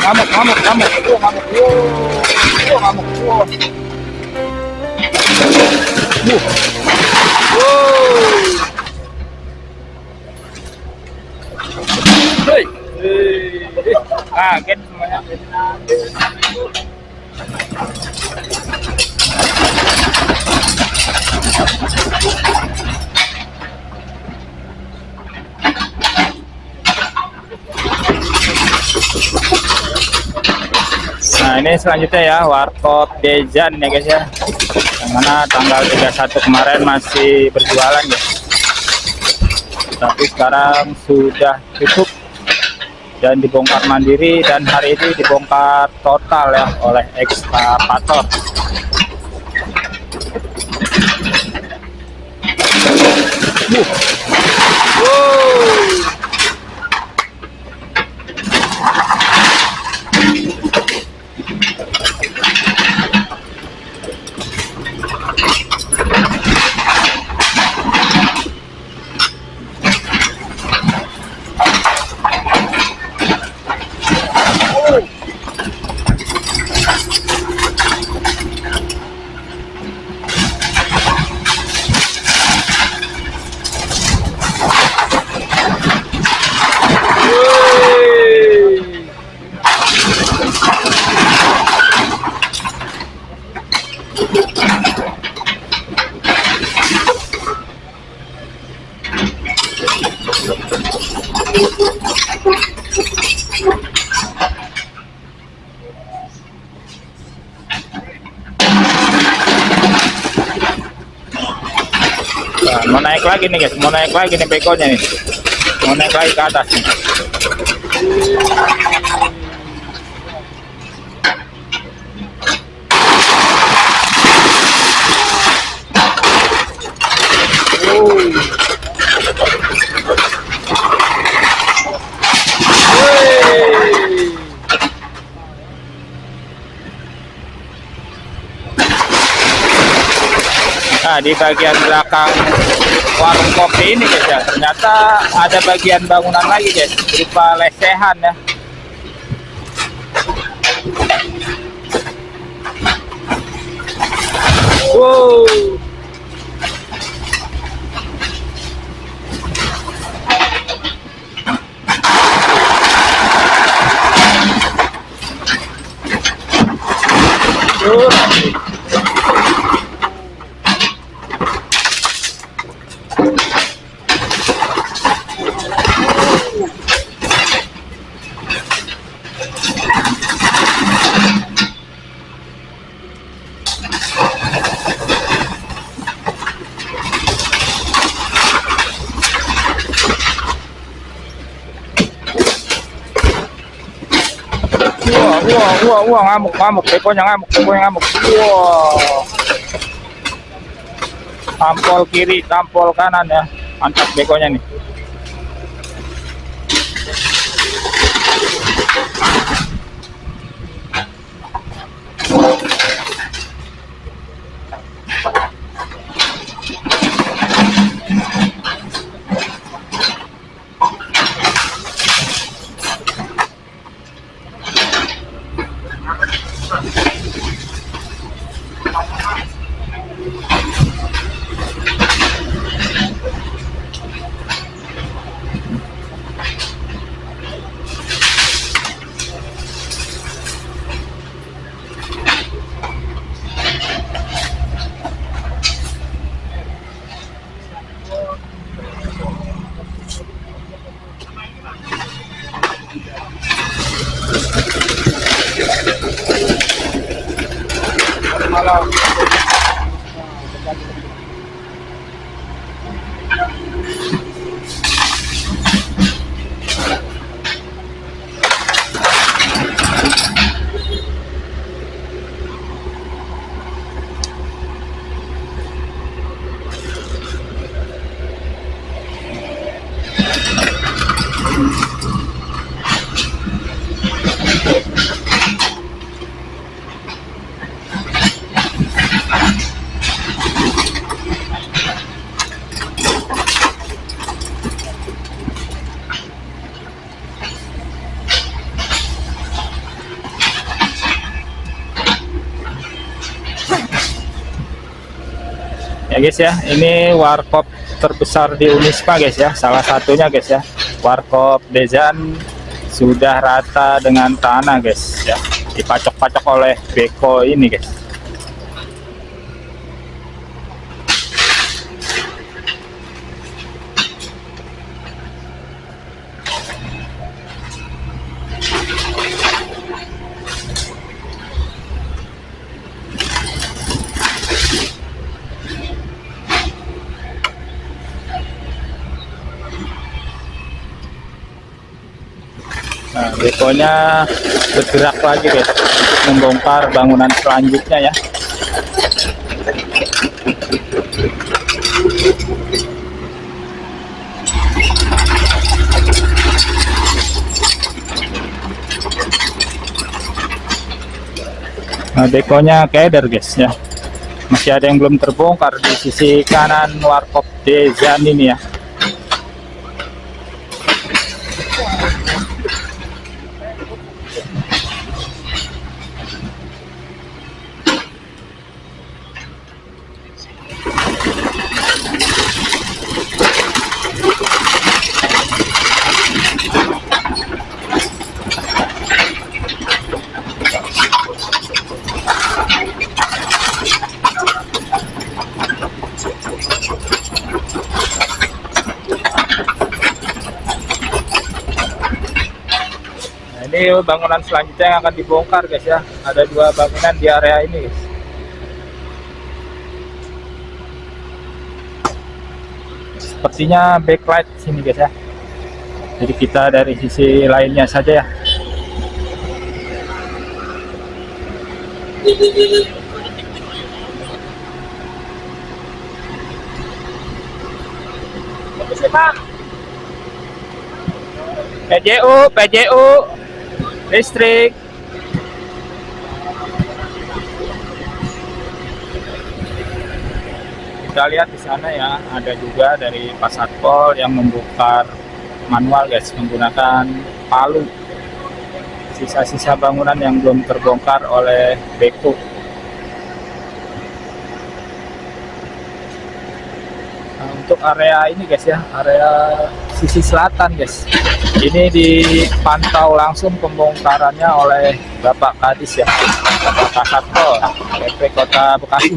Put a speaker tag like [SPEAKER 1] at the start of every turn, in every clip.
[SPEAKER 1] ngamuk, ngamuk, ngamuk, ngamuk, ngamuk, hei, kaget semuanya. Nah ini selanjutnya ya, warkop Dejan ya guys ya, yang mana tanggal 31 kemarin masih berjualan ya, tapi sekarang sudah tutup dan dibongkar mandiri, dan hari ini dibongkar total ya oleh ekskavator. Nah, mau naik lagi nih guys, mau naik lagi nih bekonya nih, mau naik lagi ke atas nih. Nah di bagian belakang warung kopi ini guys ya, ternyata ada bagian bangunan lagi guys, berupa lesehan ya. Wow. Wah, ngamuk, bekonya ngamuk, Wah. Tampol kiri, tampol kanan ya. Mantap bekonya nih. Malam. Ya guys ya, ini warkop terbesar di Unispa guys ya, salah satunya guys ya. Warkop Dezan sudah rata dengan tanah guys ya, dipacok-pacok oleh beko ini guys. Nah, bekonya bergerak lagi guys untuk membongkar bangunan selanjutnya ya. Nah, bekonya keder guys ya. Masih ada yang belum terbongkar di sisi kanan warkop Dezan ini ya. Ini bangunan selanjutnya yang akan dibongkar guys ya. Ada dua bangunan di area ini guys. Sepertinya backlight sini guys ya. Jadi kita dari sisi lainnya saja ya. PJU listrik. Kita lihat di sana ya, ada juga dari Pak Satpol yang membongkar manual guys menggunakan palu. Sisa-sisa bangunan yang belum terbongkar oleh beko. Nah, untuk area ini guys ya, area sisi selatan guys, ini dipantau langsung pembongkarannya oleh Bapak Kadis ya, Bapak Kasatpol PP Kota Bekasi.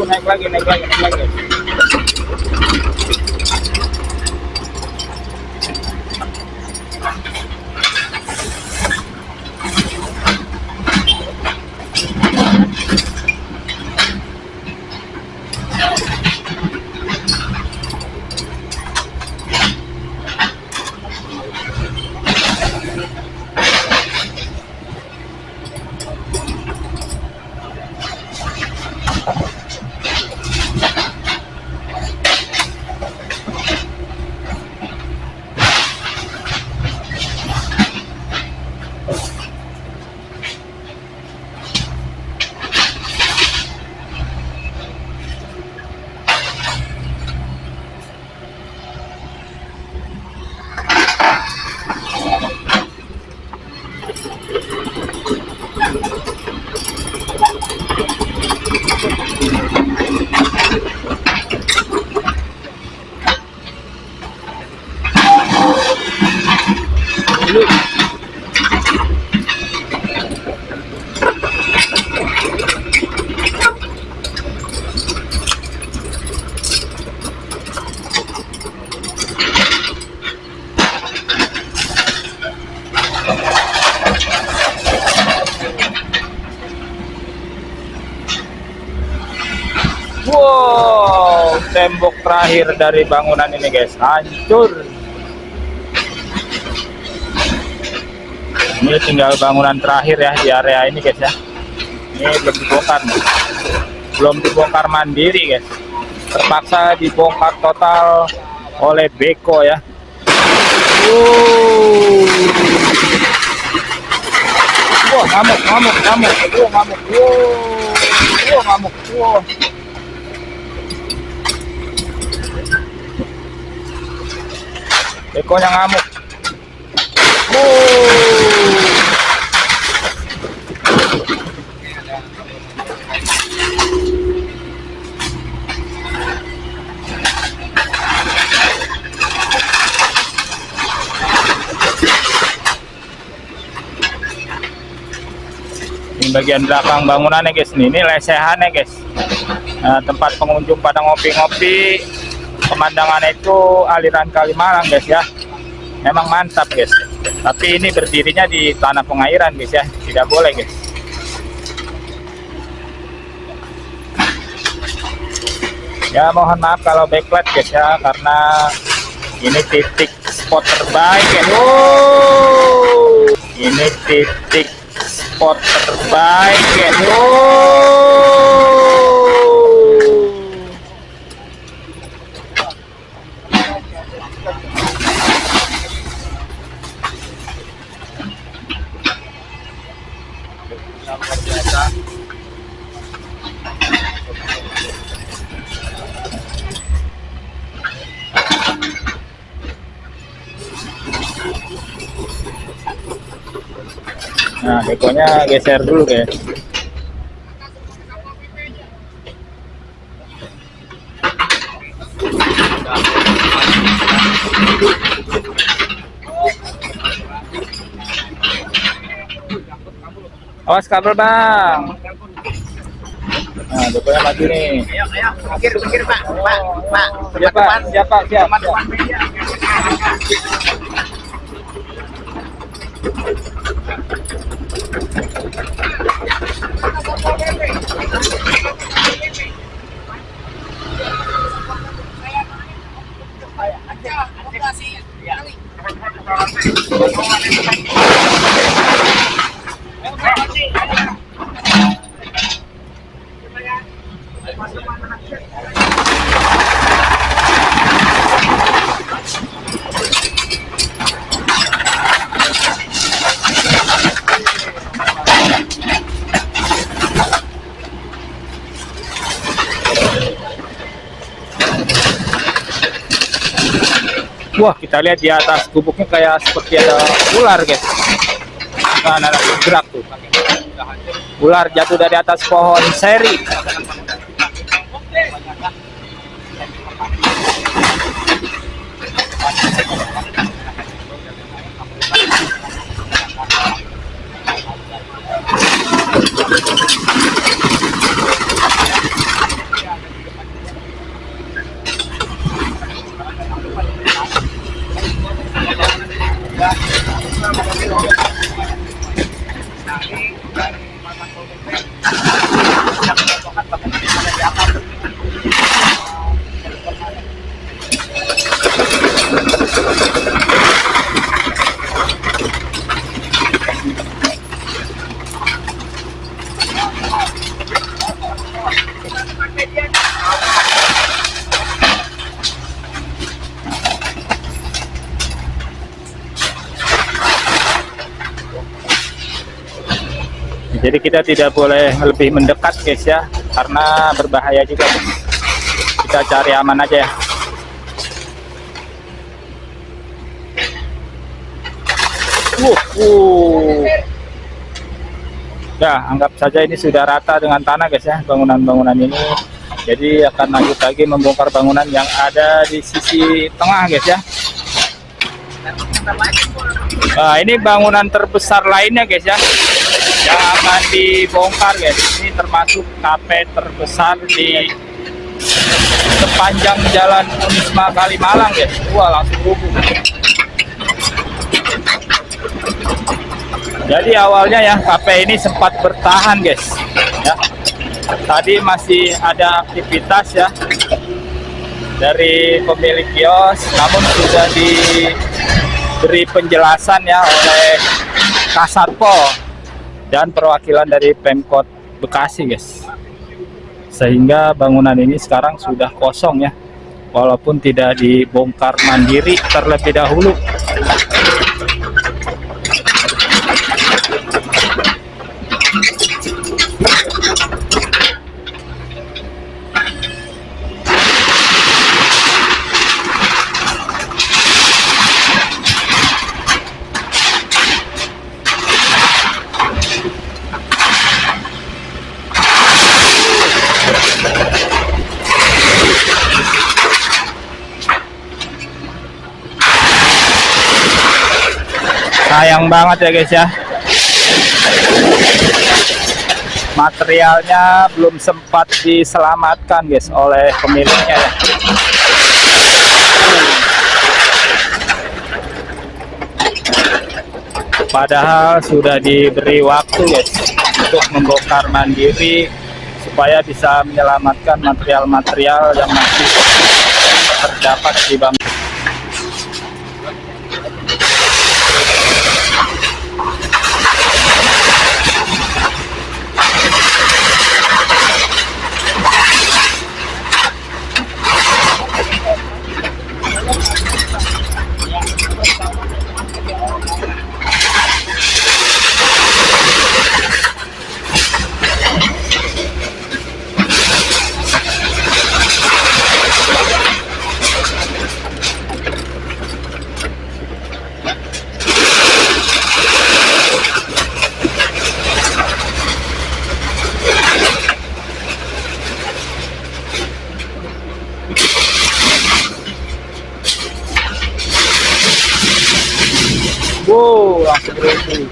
[SPEAKER 1] Naik lagi. tembok terakhir dari bangunan ini guys, hancur. Ini tinggal bangunan terakhir ya di area ini guys ya. Ini belum dibongkar nih. Belum dibongkar mandiri guys, terpaksa dibongkar total oleh Beko ya. Wah, ngamuk. Bekonya ngamuk. Ini bagian belakang bangunannya guys, ini lesehannya guys. Nah, tempat pengunjung pada ngopi-ngopi, pemandangannya itu aliran Kalimalang guys ya. Memang mantap guys, tapi ini berdirinya di tanah pengairan guys ya, tidak boleh guys. Ya mohon maaf kalau backlight guys ya, karena ini titik spot terbaik ya. Ini titik spot terbaik ya. Nah, bekonya geser dulu guys. Awas kabel bang. Nah, bekonya maju nih.
[SPEAKER 2] Ayo, pikir Pak.
[SPEAKER 1] Ya Pak, siap Pak, siap. Wah, kita lihat di atas gubuknya kayak seperti ada ular guys. Nah, ada bergerak tuh. Ular jatuh dari atas pohon seri. Jadi kita tidak boleh lebih mendekat guys ya, karena berbahaya juga guys. Kita cari aman aja ya. Ya, anggap saja ini sudah rata dengan tanah guys ya, bangunan-bangunan ini. Jadi akan lanjut lagi membongkar bangunan yang ada di sisi tengah guys ya. Nah, ini bangunan terbesar lainnya guys ya, yang akan dibongkar guys. Ini termasuk kafe terbesar di sepanjang jalan Unisma Kalimalang guys. Wah, langsung rubuh. Jadi awalnya ya kafe ini sempat bertahan guys ya. Tadi masih ada aktivitas ya, dari pemilik kios, namun sudah diberi penjelasan ya oleh Kasatpol dan perwakilan dari Pemkot Bekasi, guys. Sehingga bangunan ini sekarang sudah kosong ya, walaupun tidak dibongkar mandiri terlebih dahulu. Sayang banget ya guys ya, materialnya belum sempat diselamatkan guys oleh pemiliknya ya. Padahal sudah diberi waktu guys untuk membongkar mandiri supaya bisa menyelamatkan material-material yang masih terdapat di bangunan. Wow, langsung runtuh.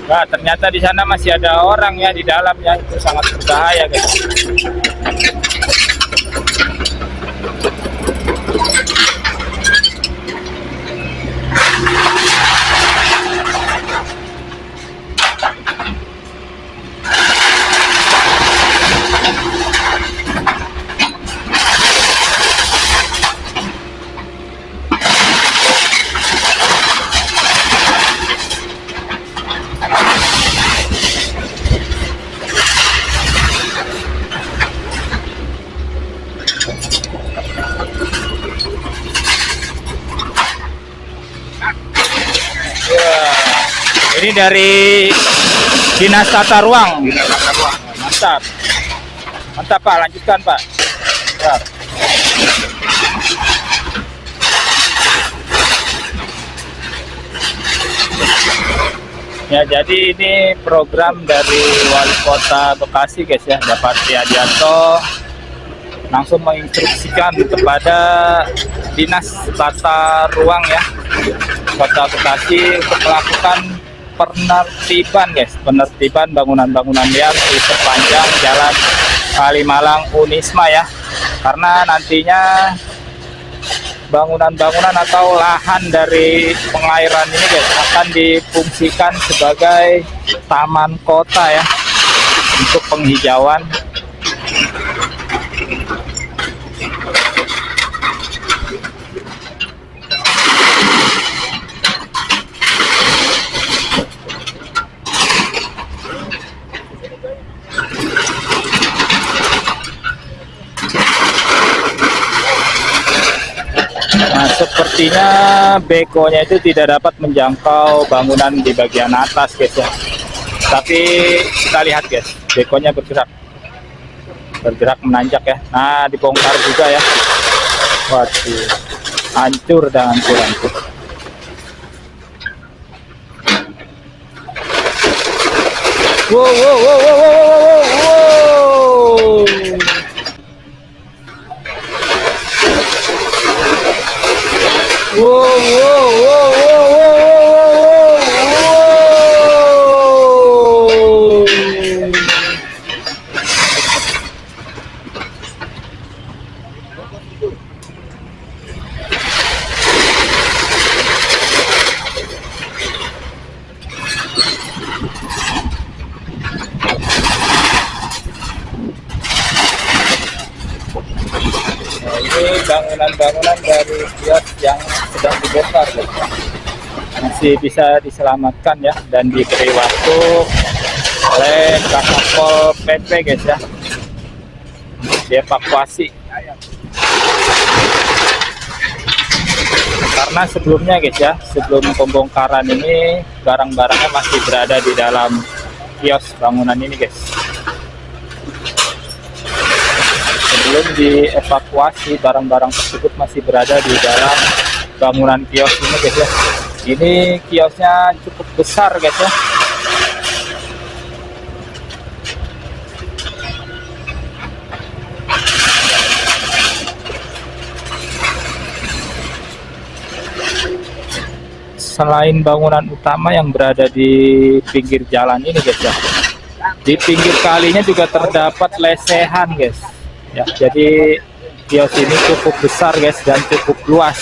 [SPEAKER 1] Nah, ternyata di sana masih ada orang ya di dalam ya, itu sangat berbahaya guys. Ini dari Dinas Tata Ruang. Mantap. Mantap Pak, lanjutkan Pak. Ya, jadi ini program dari Wali Kota Bekasi guys ya, Bapak Triadianto langsung menginstruksikan kepada Dinas Tata Ruang ya Kota Bekasi untuk melakukan penertiban guys, penertiban bangunan-bangunan liar di sepanjang Jalan Kalimalang Unisma ya, karena nantinya bangunan-bangunan atau lahan dari pengairan ini guys akan difungsikan sebagai taman kota ya untuk penghijauan. Nah, sepertinya bekonya itu tidak dapat menjangkau bangunan di bagian atas guys ya. Tapi kita lihat guys, bekonya bergerak menanjak ya. Nah, dibongkar juga ya. Waduh, hancur dan hancur. Wow. dari kios yang sedang dibongkar guys. Masih bisa diselamatkan ya, dan diberi waktu oleh Kasatpol PP guys ya, dievakuasi. Karena sebelumnya guys ya, sebelum pembongkaran ini barang-barangnya masih berada di dalam kios bangunan ini guys. Sebelum dievakuasi, barang-barang tersebut masih berada di dalam bangunan kios ini guys ya. Ini kiosnya cukup besar guys ya. Selain bangunan utama yang berada di pinggir jalan ini guys ya, di pinggir kalinya juga terdapat lesehan guys ya. Jadi kios ini cukup besar guys dan cukup luas.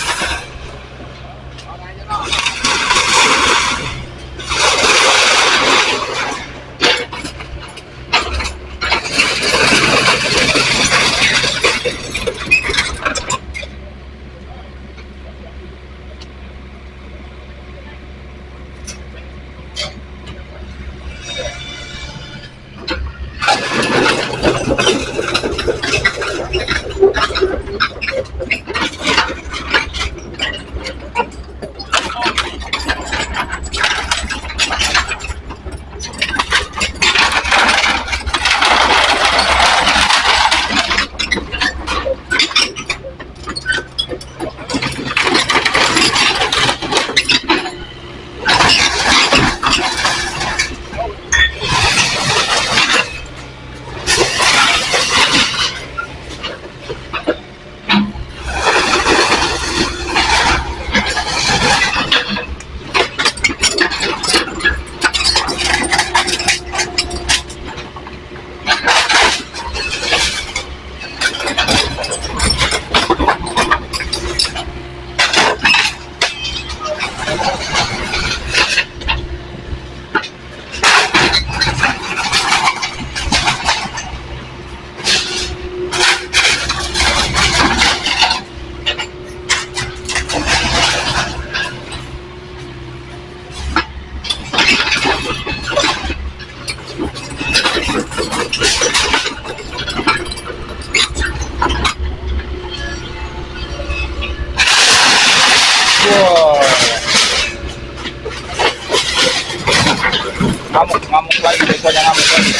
[SPEAKER 1] Ngamuk lagi, besonya ngamuk lagi.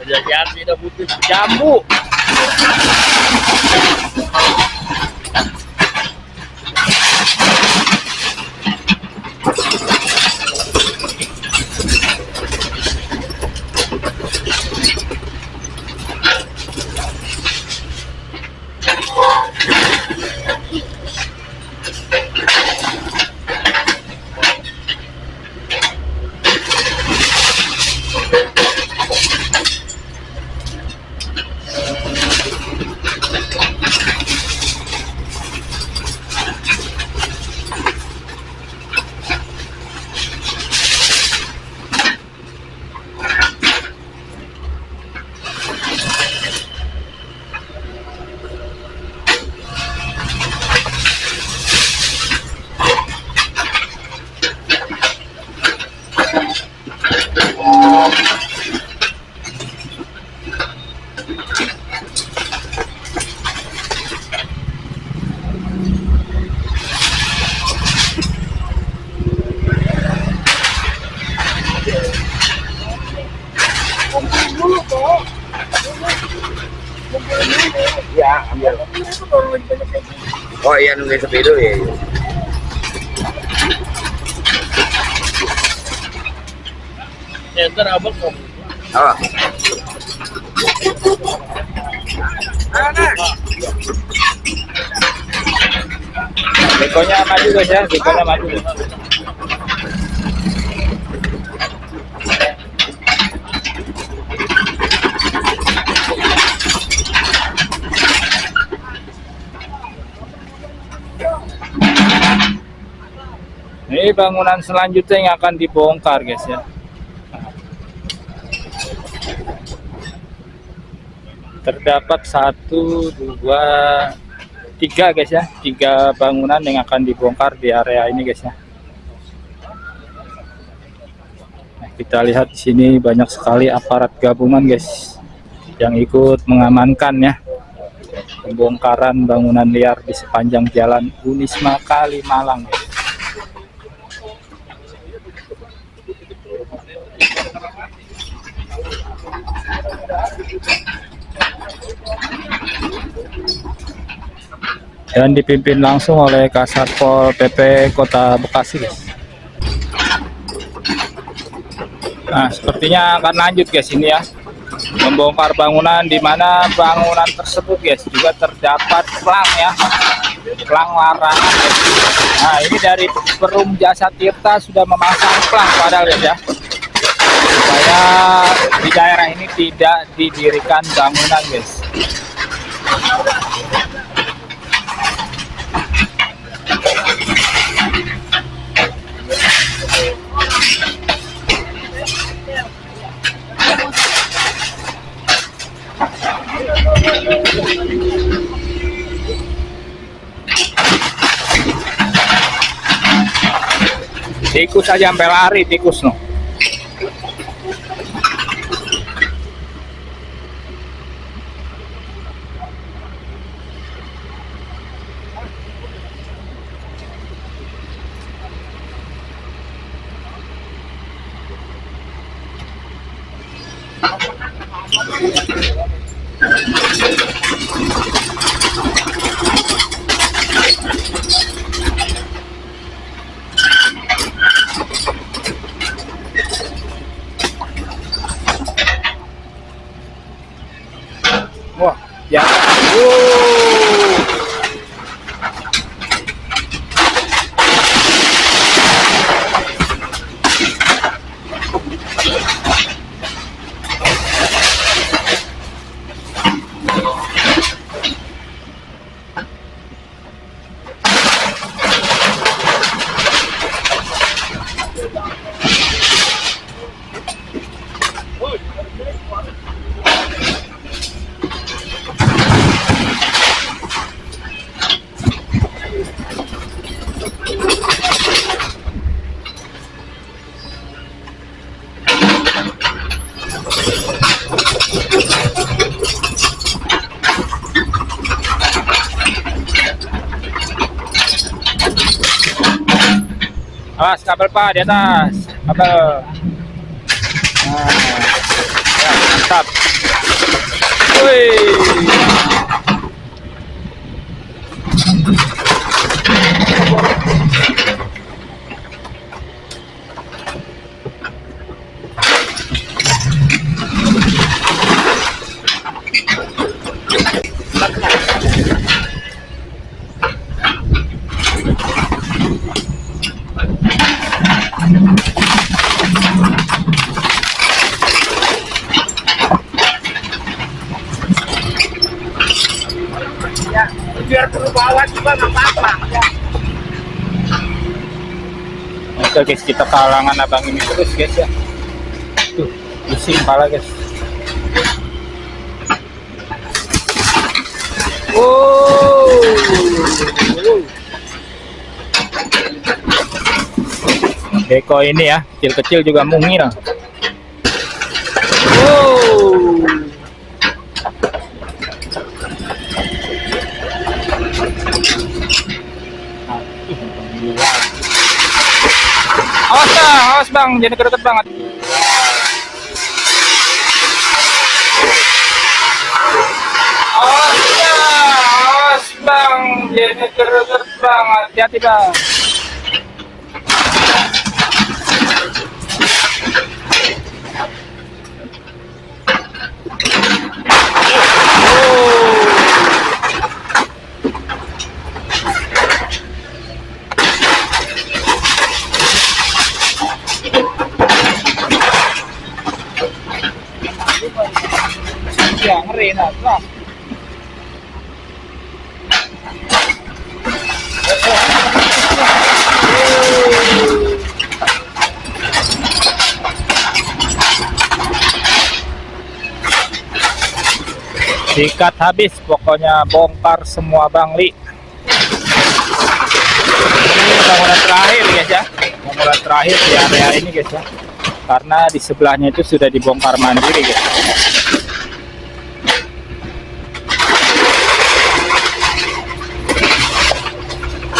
[SPEAKER 1] Hati-hati dah putus jambu.
[SPEAKER 2] Ya, ambil. Oh iya, nunggu sepi dulu ya.
[SPEAKER 3] Ya, ntar abang mau.
[SPEAKER 2] Apa?
[SPEAKER 1] Bekonya maju guys ya, bekonya maju. Ini bangunan selanjutnya yang akan dibongkar guys ya. Terdapat 1, 2, 3 guys ya, 3 bangunan yang akan dibongkar di area ini guys ya. Nah, kita lihat di sini banyak sekali aparat gabungan guys yang ikut mengamankan ya pembongkaran bangunan liar di sepanjang jalan Unisma Kalimalang guys. Dan dipimpin langsung oleh Kasatpol PP Kota Bekasi guys. Nah, sepertinya akan lanjut guys ini ya, membongkar bangunan, di mana bangunan tersebut guys juga terdapat plang ya, plang larangan guys. Nah, ini dari Perum Jasa Tirta sudah memasang plang padahal guys ya, supaya di daerah ini tidak didirikan bangunan guys. Tikus aja sampai lari tikus no. Wah, ya. Awas kabel Pak, di atas kabel. Nah, ya, mantap. Wih.
[SPEAKER 2] Ya, biar perlu bawa juga nggak apa-apa. Ya.
[SPEAKER 1] Oke guys, kita kalangan abang ini terus guys ya. Tuh, pusing kepala guys. Wow. Beko ini ya, kecil-kecil juga mungil. Wow. Awas bang, jangan deket banget. Awas bang, jangan deket banget. Hati-hati bang. Ya, ngeri nah. sikat habis, pokoknya bongkar semua Bang Li. Ini bangunan terakhir guys ya, bangunan terakhir di area ini guys ya, karena di sebelahnya itu sudah dibongkar mandiri guys.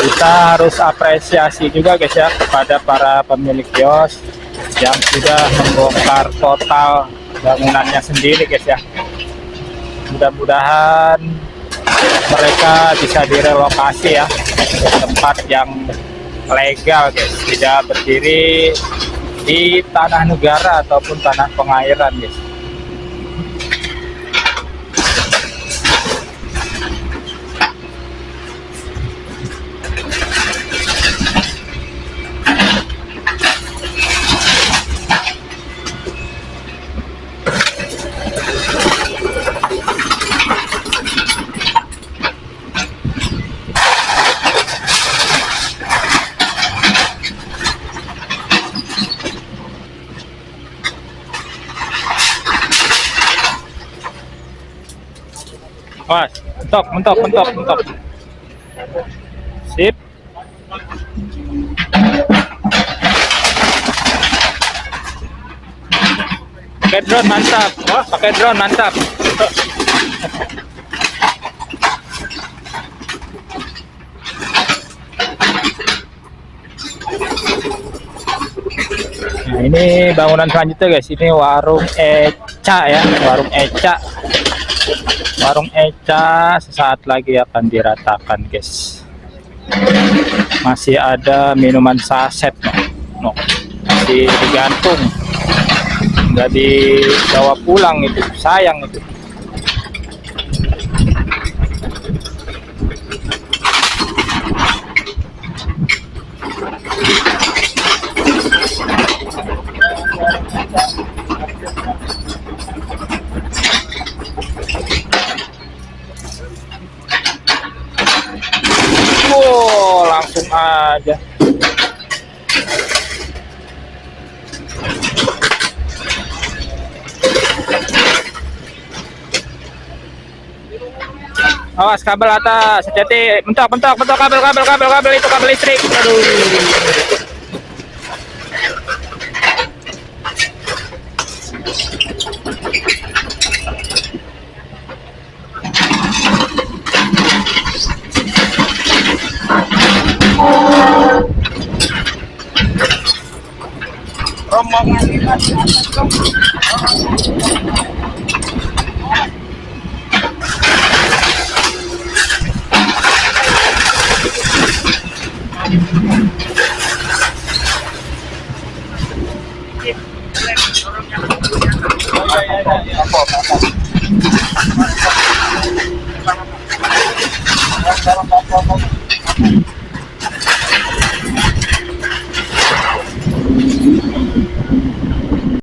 [SPEAKER 1] Kita harus apresiasi juga guys ya kepada para pemilik kios yang sudah membongkar total bangunannya sendiri guys ya. Mudah-mudahan mereka bisa direlokasi ya ke tempat yang legal guys, tidak berdiri di tanah negara ataupun tanah pengairan guys. Wah, mentok. Sip. Pakai drone mantap. Wah, pakai drone mantap. Nah, ini bangunan selanjutnya guys. Ini warung Eca ya, warung Eca. Warung Eca sesaat lagi akan diratakan guys. Masih ada minuman saset no. Masih digantung, nggak dibawa pulang, itu sayang itu. Wow, langsung aja. Awas kabel atas, hati-hati, mentok kabel itu kabel listrik. Aduh. Rombongan kita apa?